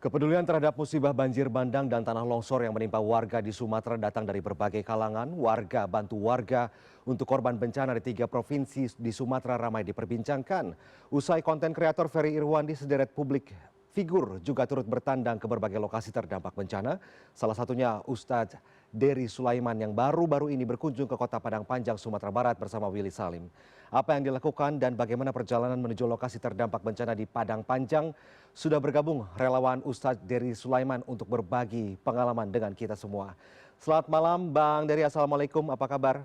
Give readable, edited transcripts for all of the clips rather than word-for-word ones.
Kepedulian terhadap musibah banjir bandang dan tanah longsor yang menimpa warga di Sumatera datang dari berbagai kalangan. Warga bantu warga untuk korban bencana di 3 provinsi di Sumatera ramai diperbincangkan. Usai konten kreator Ferry Irwandi, sederet publik figur juga turut bertandang ke berbagai lokasi terdampak bencana. Salah satunya Ustadz Dery Sulaiman yang baru-baru ini berkunjung ke Kota Padang Panjang, Sumatera Barat bersama Willy Salim. Apa yang dilakukan dan bagaimana perjalanan menuju lokasi terdampak bencana di Padang Panjang? Sudah bergabung relawan Ustadz Dery Sulaiman untuk berbagi pengalaman dengan kita semua. Selamat malam Bang Dery, Assalamualaikum, apa kabar?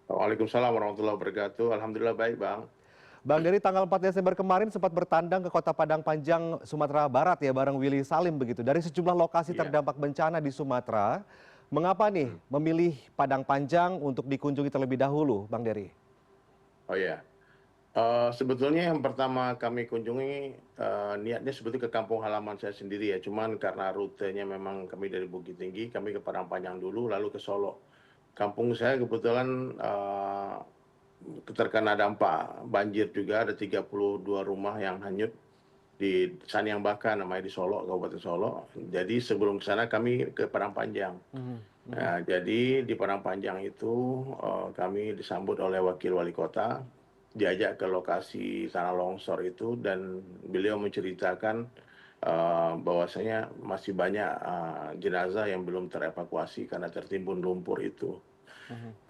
Waalaikumsalam warahmatullahi wabarakatuh. Alhamdulillah baik, Bang. Bang Dery, tanggal 4 Desember kemarin sempat bertandang ke Kota Padang Panjang, Sumatera Barat ya bareng Willy Salim begitu. Dari sejumlah lokasi Iya. terdampak bencana di Sumatera, mengapa nih memilih Padang Panjang untuk dikunjungi terlebih dahulu, Bang Dery? Oh ya. Sebetulnya yang pertama kami kunjungi niatnya sebetulnya ke kampung halaman saya sendiri ya. Cuman karena rutenya memang kami dari Bukit Tinggi, kami ke Padang Panjang dulu, lalu ke Solo. Kampung saya kebetulan terkena dampak banjir juga, ada 32 rumah yang hanyut di Sanyang Baka namanya di Solo, Kabupaten Solo. Jadi sebelum ke sana kami ke Padang Panjang. Nah, jadi di Padang Panjang itu kami disambut oleh wakil wali kota, diajak ke lokasi tanah longsor itu dan beliau menceritakan bahwasanya masih banyak jenazah yang belum terevakuasi karena tertimbun lumpur itu.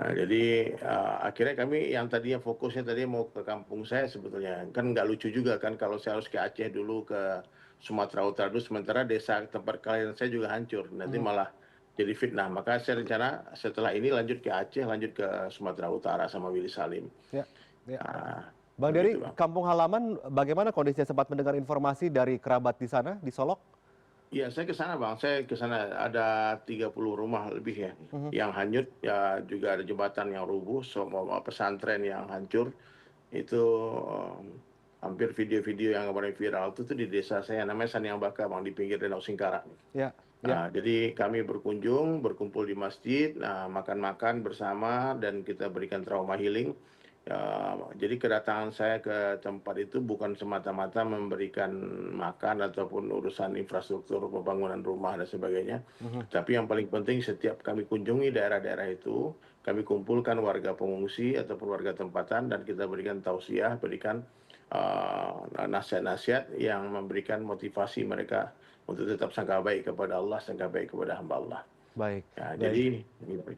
Nah, jadi akhirnya kami yang tadinya fokusnya tadi mau ke kampung saya sebetulnya kan nggak lucu juga kan kalau saya harus ke Aceh dulu ke Sumatera Utara dulu sementara desa tempat kalian saya juga hancur nanti malah jadi fitnah. Maka saya rencana setelah ini lanjut ke Aceh, lanjut ke Sumatera Utara sama Willy Salim. Ya, ya. Nah, Bang begitu Dery, Bang. kampung halaman bagaimana kondisinya, sempat mendengar informasi dari kerabat di sana, di Solok? Iya, saya ke sana Bang. Saya ke sana ada 30 rumah lebih ya yang hanyut, ya juga ada jembatan yang rubuh, semua pesantren yang hancur. Itu hampir video-video yang kemarin viral itu tuh di desa saya namanya Sanyang Baka Bang di pinggir Danau Singkara. Ya, ya. Jadi kami berkunjung, berkumpul di masjid, makan-makan bersama dan kita berikan trauma healing. Jadi kedatangan saya ke tempat itu bukan semata-mata memberikan makan ataupun urusan infrastruktur pembangunan rumah dan sebagainya. Tapi yang paling penting setiap kami kunjungi daerah-daerah itu, kami kumpulkan warga pengungsi ataupun warga tempatan dan kita berikan tausiah, berikan nasihat-nasihat yang memberikan motivasi mereka untuk tetap sangka baik kepada Allah, sangka baik kepada hamba Allah. Baik, Ya, baik. jadi gitu.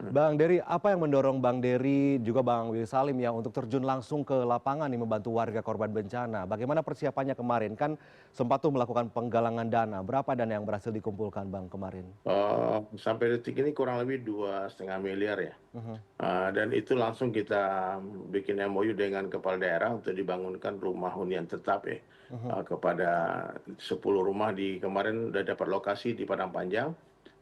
Bang Dery, apa yang mendorong Bang Dery juga Bang Willy Salim ya untuk terjun langsung ke lapangan nih membantu warga korban bencana? Bagaimana persiapannya kemarin? Kan sempat tuh melakukan penggalangan dana. Berapa dana yang berhasil dikumpulkan Bang kemarin? Sampai detik ini kurang lebih 2,5 miliar ya. Dan itu langsung kita bikin MOU dengan kepala daerah untuk dibangunkan rumah hunian tetap ya. Kepada 10 rumah di kemarin udah dapat lokasi di Padang Panjang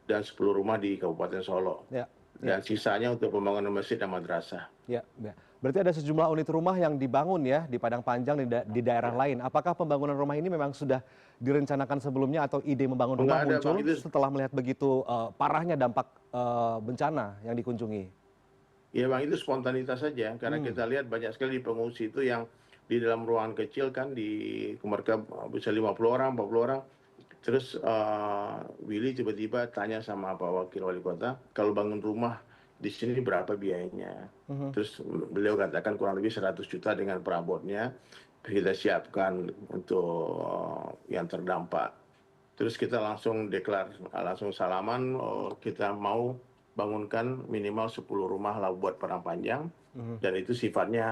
dan 10 rumah di Kabupaten Solo. Ya, ya. Dan sisanya untuk pembangunan masjid dan madrasah. Ya, ya. Berarti ada sejumlah unit rumah yang dibangun ya di Padang Panjang di daerah lain. Apakah pembangunan rumah ini memang sudah direncanakan sebelumnya atau ide membangun Oh, rumah nggak ada Bang, muncul itu setelah melihat begitu parahnya dampak bencana yang dikunjungi? ya Bang, itu spontanitas saja karena kita lihat banyak sekali di pengungsi itu yang di dalam ruangan kecil kan di mereka bisa 50 orang, 40 orang. Terus Willy tiba-tiba tanya sama Pak Wakil Wali Kota, kalau bangun rumah di sini berapa biayanya? Terus beliau katakan kurang lebih 100 juta dengan perabotnya kita siapkan untuk yang terdampak. Terus kita langsung langsung salaman, kita mau bangunkan minimal 10 rumah lah buat Padang Panjang. Dan itu sifatnya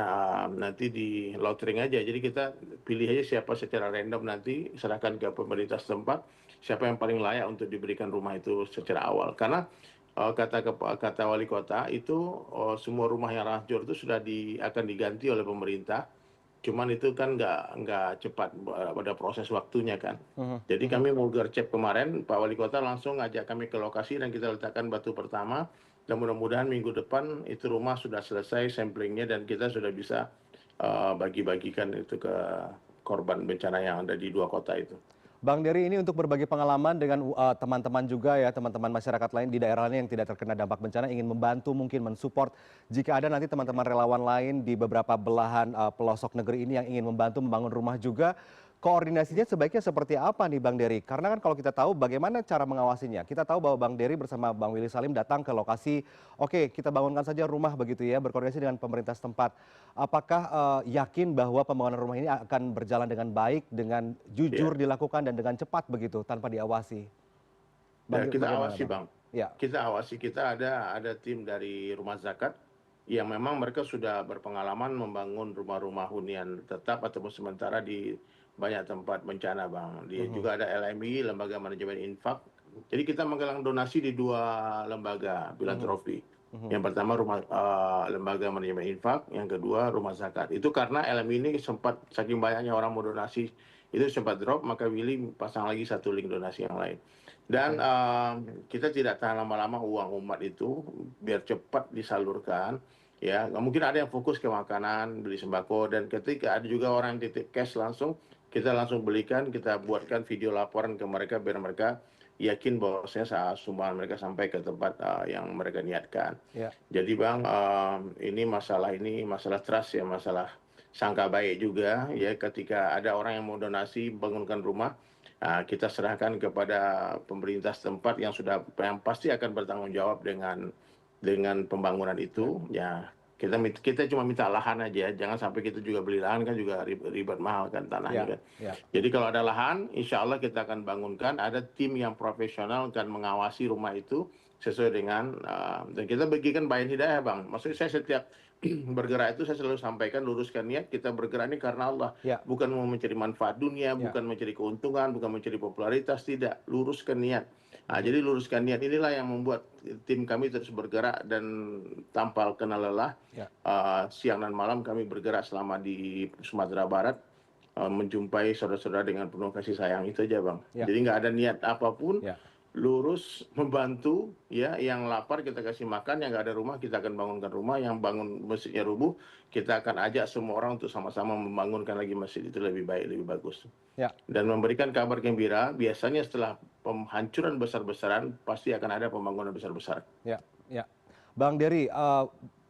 nanti di lottering aja. Jadi kita pilih aja siapa secara random nanti, serahkan ke pemerintah setempat, siapa yang paling layak untuk diberikan rumah itu secara awal. Karena kata wali kota itu semua rumah yang hancur itu sudah akan diganti oleh pemerintah. Cuman itu kan nggak cepat, ada proses waktunya kan. Jadi kami mau gercep kemarin, Pak Wali Kota langsung ngajak kami ke lokasi dan kita letakkan batu pertama. Dan mudah-mudahan minggu depan itu rumah sudah selesai samplingnya dan kita sudah bisa bagi-bagikan itu ke korban bencana yang ada di 2 kota itu. Bang Dery, ini untuk berbagi pengalaman dengan teman-teman juga ya, teman-teman masyarakat lain di daerah lain yang tidak terkena dampak bencana, ingin membantu mungkin mensupport. Jika ada nanti teman-teman relawan lain di beberapa belahan pelosok negeri ini yang ingin membantu membangun rumah juga, koordinasinya sebaiknya seperti apa nih Bang Dery? Karena kan kalau kita tahu bagaimana cara mengawasinya. Kita tahu bahwa Bang Dery bersama Bang Willy Salim datang ke lokasi, oke kita bangunkan saja rumah begitu ya, berkoordinasi dengan pemerintah setempat. Apakah yakin bahwa pembangunan rumah ini akan berjalan dengan baik, dengan Ya, jujur dilakukan dan dengan cepat begitu tanpa diawasi? ya kita Bagaimana awasi Bang? Bang. Ya. Kita awasi, kita ada tim dari Rumah Zakat yang memang mereka sudah berpengalaman membangun rumah-rumah hunian tetap ataupun sementara di banyak tempat bencana Bang. Mhm, Juga ada LMI, Lembaga Manajemen Infak. Jadi kita menggalang donasi di dua lembaga mhm, filantropi. mhm. Yang pertama Lembaga Manajemen Infak, yang kedua Rumah Zakat. Itu karena LMI ini sempat saking banyaknya orang mau donasi itu sempat drop, maka Willy pasang lagi satu link donasi yang lain. Dan Oke. kita tidak tahan lama-lama uang umat itu biar cepat disalurkan. Ya, mungkin ada yang fokus ke makanan, beli sembako, dan ketika ada juga orang yang titip cash langsung, kita langsung belikan, kita buatkan video laporan ke mereka biar mereka yakin bahwasanya saat sumbangan mereka sampai ke tempat yang mereka niatkan. Ya. Jadi Bang, ini masalah trust ya, masalah sangka baik juga ya ketika ada orang yang mau donasi bangunkan rumah, kita serahkan kepada pemerintah setempat yang pasti akan bertanggung jawab dengan pembangunan Ya. itu. Ya, kita cuma minta lahan aja, jangan sampai kita juga beli lahan kan juga ribet mahal kan tanahnya Ya. kan. Ya. Jadi kalau ada lahan, insya Allah kita akan bangunkan. Ada tim yang profesional akan mengawasi rumah itu sesuai dengan dan kita bagikan bayan hidayah Bang. Maksudnya saya setiap bergerak itu saya selalu sampaikan luruskan niat kita bergerak ini karena Allah, Ya. bukan mau mencari manfaat dunia, Ya. bukan mencari keuntungan, bukan mencari popularitas, tidak, luruskan niat. Mhm. Jadi luruskan niat inilah yang membuat tim kami terus bergerak dan tanpa kenal lelah. Ya. Siang dan malam kami bergerak selama di Sumatera Barat, menjumpai saudara-saudara dengan penuh kasih sayang itu aja Bang. Ya. Jadi nggak ada niat apapun, Ya. lurus membantu ya, yang lapar kita kasih makan, yang nggak ada rumah kita akan bangunkan rumah, yang bangun masjidnya rubuh kita akan ajak semua orang untuk sama-sama membangunkan lagi masjid itu lebih baik, lebih bagus. Ya. Dan memberikan kabar gembira, biasanya setelah penghancuran besar-besaran pasti akan ada pembangunan besar-besaran. Ya. Ya. Bang Dery,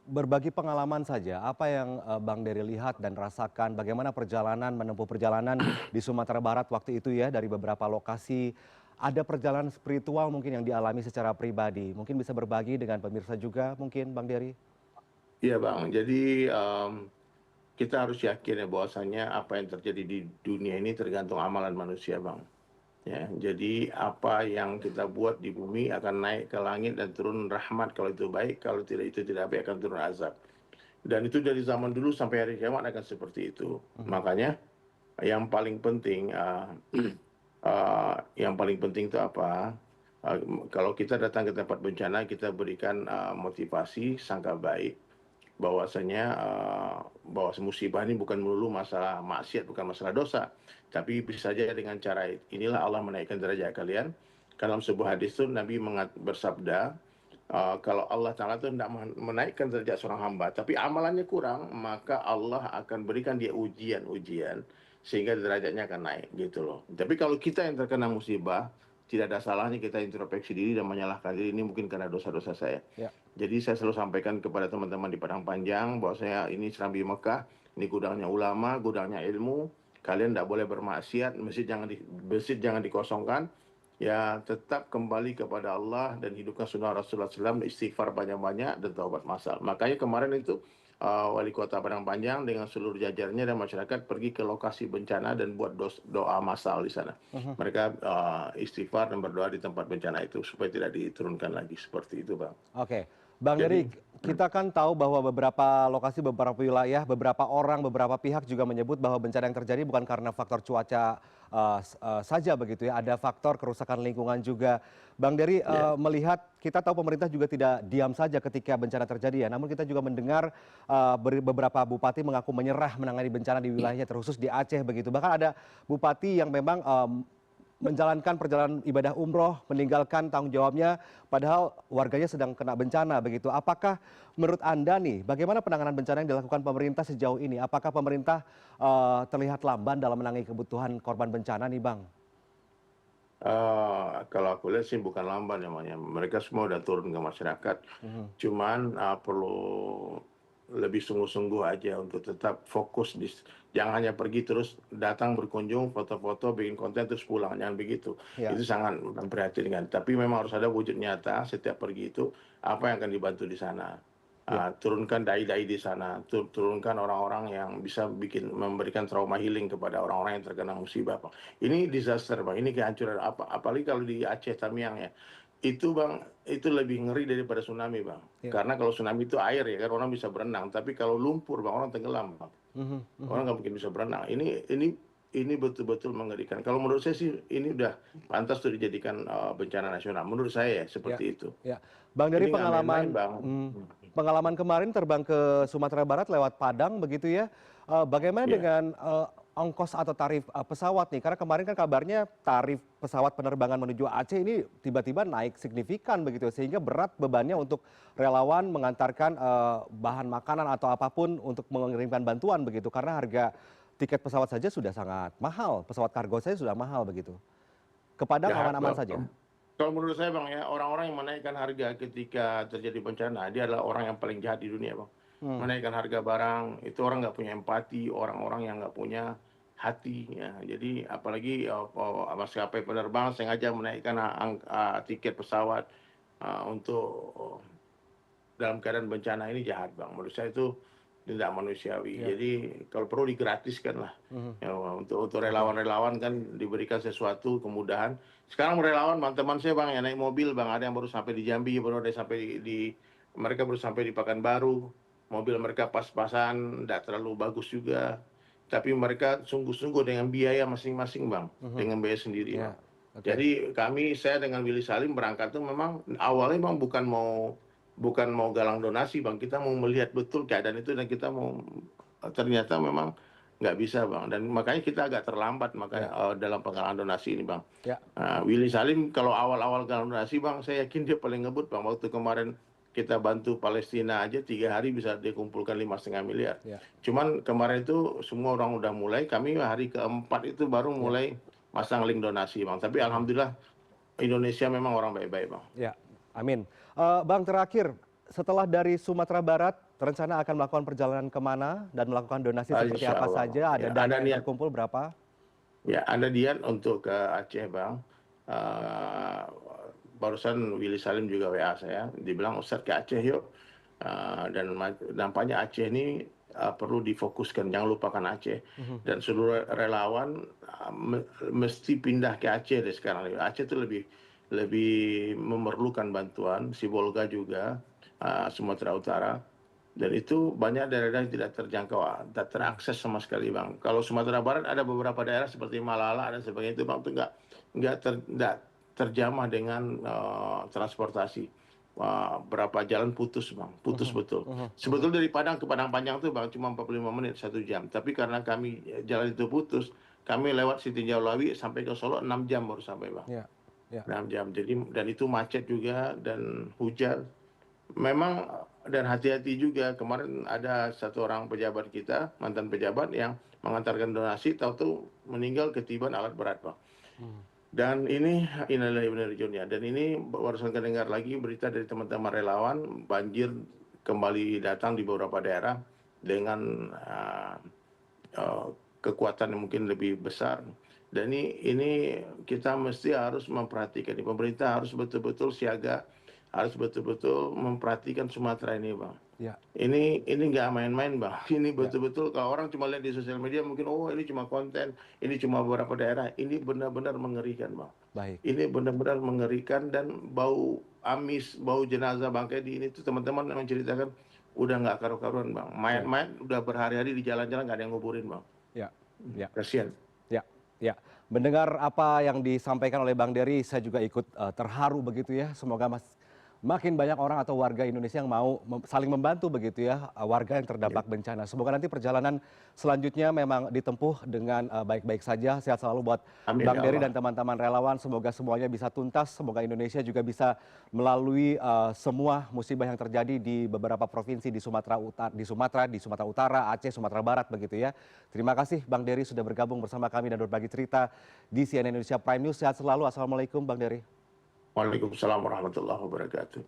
berbagi pengalaman saja, apa yang Bang Dery lihat dan rasakan, bagaimana perjalanan menempuh perjalanan di Sumatera Barat waktu itu ya, dari beberapa lokasi, ada perjalanan spiritual mungkin yang dialami secara pribadi, mungkin bisa berbagi dengan pemirsa juga mungkin Bang Dery? Iya Bang, jadi kita harus yakin ya bahwasanya apa yang terjadi di dunia ini tergantung amalan manusia Bang. Ya, jadi apa yang kita buat di bumi akan naik ke langit dan turun rahmat kalau itu baik, kalau tidak itu tidak baik akan turun azab. Dan itu dari zaman dulu sampai hari kiamat akan seperti itu. Mhm. Makanya yang paling penting, yang paling penting itu apa? Kalau kita datang ke tempat bencana, kita berikan motivasi, sangka baik, bahwasanya bahwa musibah ini bukan melulu masalah maksiat, bukan masalah dosa, tapi bisa saja dengan cara inilah Allah menaikkan derajat kalian. Dalam sebuah hadis itu Nabi bersabda, kalau Allah Ta'ala itu tidak menaikkan derajat seorang hamba, tapi amalannya kurang, maka Allah akan berikan dia ujian-ujian sehingga derajatnya akan naik gitu loh. Tapi kalau kita yang terkena musibah, tidak ada salahnya kita introspeksi diri dan menyalahkan diri, ini mungkin karena dosa-dosa saya. Ya. Jadi saya selalu sampaikan kepada teman-teman di Padang Panjang bahwa saya ini Serambi Mekah, ini gudangnya ulama, gudangnya ilmu. Kalian tidak boleh bermaksiat, masjid jangan dikosongkan. Ya tetap kembali kepada Allah dan hidupkan sunnah Rasulullah SAW, istighfar banyak-banyak dan taubat masal. Makanya kemarin itu wali kota Padang Panjang dengan seluruh jajarannya dan masyarakat pergi ke lokasi bencana dan buat doa masal di sana. Mhm. Mereka istighfar dan berdoa di tempat bencana itu supaya tidak diturunkan lagi seperti itu Bang. Oke, Bang Jadi, Dery, kita kan tahu bahwa beberapa lokasi, beberapa wilayah, beberapa orang, beberapa pihak juga menyebut bahwa bencana yang terjadi bukan karena faktor cuaca saja begitu ya, ada faktor kerusakan lingkungan juga. Bang Dery ya, melihat, kita tahu pemerintah juga tidak diam saja ketika bencana terjadi ya, namun kita juga mendengar beberapa bupati mengaku menyerah menangani bencana di wilayahnya, terkhusus di Aceh begitu. Bahkan ada bupati yang memang menjalankan perjalanan ibadah umroh, meninggalkan tanggung jawabnya, padahal warganya sedang kena bencana begitu. Apakah menurut Anda nih, bagaimana penanganan bencana yang dilakukan pemerintah sejauh ini? Apakah pemerintah terlihat lamban dalam menangani kebutuhan korban bencana nih Bang? kalau aku lihat sih bukan lamban namanya. Mereka semua udah turun ke masyarakat. Mhm. Cuman perlu lebih sungguh-sungguh aja untuk tetap fokus jangan hanya pergi terus datang berkunjung, foto-foto, bikin konten terus pulang, jangan begitu. Ya, Itu sangat memprihatinkan. Tapi memang harus ada wujud nyata setiap pergi itu apa yang akan dibantu di sana. ya. Turunkan dai-dai di sana, turunkan orang-orang yang bisa memberikan trauma healing kepada orang-orang yang terkena musibah, Bang. Ini disaster, Bang. Ini kehancuran apalagi kalau di Aceh Tamiang ya. Itu Bang, itu lebih ngeri daripada tsunami, Bang. Ya. Karena kalau tsunami itu air ya kan orang bisa berenang, tapi kalau lumpur Bang orang tenggelam, Bang. Mhm, Orang mhm. nggak mungkin bisa berenang. Ini betul-betul mengerikan. Kalau menurut saya sih ini udah pantas tuh dijadikan bencana nasional. Menurut saya ya Ya, seperti itu. ya. Bang, Ini dari nggak main-main, pengalaman Bang. pengalaman kemarin terbang ke Sumatera Barat lewat Padang begitu ya, bagaimana Ya. dengan, ongkos atau tarif, pesawat nih? Karena kemarin kan kabarnya tarif pesawat penerbangan menuju Aceh ini tiba-tiba naik signifikan begitu, sehingga berat bebannya untuk relawan mengantarkan, bahan makanan atau apapun untuk mengirimkan bantuan begitu, karena harga tiket pesawat saja sudah sangat mahal, pesawat kargo saja sudah mahal begitu. Ke Padang Jahat, aman-aman Bang. saja? Kalau menurut saya Bang ya, orang-orang yang menaikkan harga ketika terjadi bencana, dia adalah orang yang paling jahat di dunia Bang. Hmm, Menaikkan harga barang, itu orang nggak punya empati, orang-orang yang nggak punya hati. Ya. Jadi apalagi maskapai penerbangan sengaja menaikkan tiket pesawat untuk dalam keadaan bencana ini jahat Bang. Menurut saya itu tidak manusiawi. ya, Jadi kalau perlu digratiskan lah. mhm, Ya, untuk oke, relawan-relawan kan diberikan sesuatu kemudahan. Sekarang relawan Bang, teman saya Bang yang naik mobil Bang, ada yang baru sampai di Jambi, baru ada sampai mereka baru sampai di Pekanbaru. Mobil mereka pas-pasan, tidak terlalu bagus juga. Tapi mereka sungguh-sungguh dengan biaya masing-masing Bang, mhm, dengan biaya sendiri Bang. ya, oke, Jadi saya dengan Willy Salim berangkat tuh memang awalnya Bang bukan mau galang donasi Bang, kita mau melihat betul keadaan itu dan kita mau ternyata memang nggak bisa Bang, dan makanya kita agak terlambat makanya ya, dalam penggalangan donasi ini Bang. ya, Willy Salim kalau awal-awal galang donasi Bang, saya yakin dia paling ngebut Bang. Waktu kemarin kita bantu Palestina aja 3 hari bisa dikumpulkan 5,5 miliar. ya, Cuman kemarin itu semua orang udah mulai, kami hari keempat itu baru ya, mulai masang link donasi Bang. Tapi mhm. alhamdulillah Indonesia memang orang baik-baik Bang. Ya, amin. Bang, terakhir, setelah dari Sumatera Barat, rencana akan melakukan perjalanan kemana dan melakukan donasi seperti Insya apa Allah Bang. saja? Ada Ya, dana ada yang niat. terkumpul berapa? Ya, ada niat untuk ke Aceh, Bang. Eh, Barusan Willy Salim juga WA saya, dibilang Ustadz ke Aceh yuk. Dan nampaknya Aceh ini perlu difokuskan, jangan lupakan Aceh. Mhm, Dan seluruh relawan mesti pindah ke Aceh deh sekarang. Aceh itu lebih lebih memerlukan bantuan, Sibolga juga, Sumatera Utara. Dan itu banyak daerah-daerah yang tidak terjangkau, tidak mhm, terakses sama sekali Bang. Kalau Sumatera Barat ada beberapa daerah seperti Malala dan sebagainya itu Bang, itu nggak terjamah dengan transportasi. Wah, berapa jalan putus Bang, putus mhm, betul. mhm, mhm. Sebetulnya dari Padang ke Padang Panjang itu Bang cuma 45 menit 1 jam. Tapi karena kami jalan itu putus, kami lewat Siti Jaulawi sampai ke Solo 6 jam baru sampai Bang. Ya, ya, 6 jam. Jadi dan itu macet juga dan hujan. Memang dan hati-hati juga, kemarin ada satu orang pejabat kita, mantan pejabat yang mengantarkan donasi, tahu-tahu meninggal ketiban alat berat, Pak. mhm, Dan ini innalillahi wa inna ilaihi raji'un ya. Dan ini barusan dengar lagi berita dari teman-teman relawan, banjir kembali datang di beberapa daerah dengan uh, kekuatan yang mungkin lebih besar. Dan ini kita mesti harus memperhatikan. Pemerintah harus betul-betul siaga, harus betul-betul memperhatikan Sumatera ini, Bang. ya, Ini nggak main-main Bang. Ini ya, betul-betul kalau orang cuma lihat di sosial media mungkin oh ini cuma konten, ini cuma beberapa daerah. Ini benar-benar mengerikan Bang. baik, Ini benar-benar mengerikan dan bau amis, bau jenazah bangkai di ini tuh teman-teman yang menceritakan udah nggak karu-karuan Bang. ya, Mayat-mayat udah berhari-hari di jalan-jalan nggak ada yang nguburin Bang. ya, ya, Kasihan. ya, ya. Mendengar apa yang disampaikan oleh Bang Dery, saya juga ikut, terharu begitu ya. Semoga makin banyak orang atau warga Indonesia yang mau saling membantu begitu ya, warga yang Ya. terdampak bencana. Semoga nanti perjalanan selanjutnya memang ditempuh dengan baik-baik saja. Sehat selalu buat Amin Bang ya Dery Allah. dan teman-teman relawan. Semoga semuanya bisa tuntas. Semoga Indonesia juga bisa melalui semua musibah yang terjadi di beberapa provinsi di Sumatera Utara, di Sumatera Utara, Aceh, Sumatera Barat begitu ya. Terima kasih Bang Dery sudah bergabung bersama kami dan berbagi cerita di CNN Indonesia Prime News. Sehat selalu. Assalamualaikum Bang Dery. Waalaikumsalam warahmatullahi wabarakatuh.